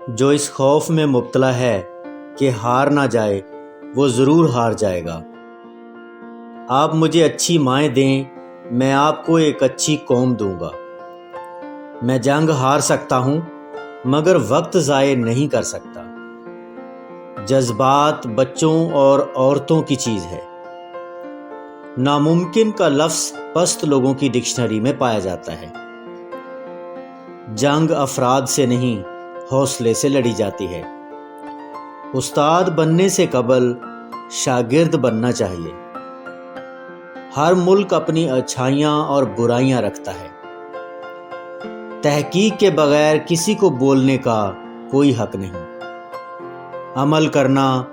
جو اس خوف میں مبتلا ہے کہ ہار نہ جائے وہ ضرور ہار جائے گا۔ آپ مجھے اچھی مائیں دیں، میں آپ کو ایک اچھی قوم دوں گا۔ میں جنگ ہار سکتا ہوں مگر وقت ضائع نہیں کر سکتا۔ جذبات بچوں اور عورتوں کی چیز ہے۔ ناممکن کا لفظ پست لوگوں کی ڈکشنری میں پایا جاتا ہے۔ جنگ افراد سے نہیں، حوصلے سے لڑی جاتی ہے۔ استاد بننے سے قبل شاگرد بننا چاہیے۔ ہر ملک اپنی اچھائیاں اور برائیاں رکھتا ہے۔ تحقیق کے بغیر کسی کو بولنے کا کوئی حق نہیں۔ عمل کرنا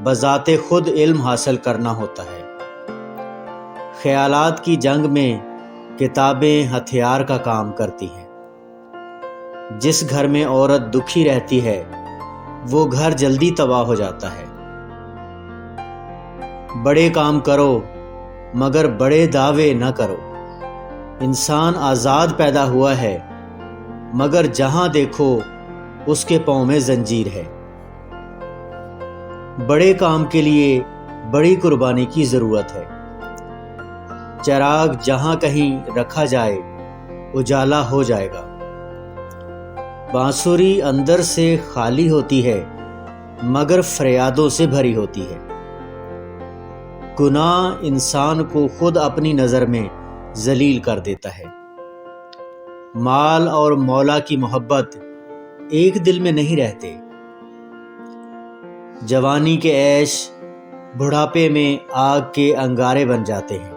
بذات خود علم حاصل کرنا ہوتا ہے۔ خیالات کی جنگ میں کتابیں ہتھیار کا کام کرتی ہیں۔ جس گھر میں عورت دکھی رہتی ہے وہ گھر جلدی تباہ ہو جاتا ہے۔ بڑے کام کرو مگر بڑے دعوے نہ کرو۔ انسان آزاد پیدا ہوا ہے مگر جہاں دیکھو اس کے پاؤں میں زنجیر ہے۔ بڑے کام کے لیے بڑی قربانی کی ضرورت ہے۔ چراغ جہاں کہیں رکھا جائے اجالا ہو جائے گا۔ بانسری اندر سے خالی ہوتی ہے مگر فریادوں سے بھری ہوتی ہے۔ گناہ انسان کو خود اپنی نظر میں ذلیل کر دیتا ہے۔ مال اور مولا کی محبت ایک دل میں نہیں رہتے۔ جوانی کے عیش بڑھاپے میں آگ کے انگارے بن جاتے ہیں۔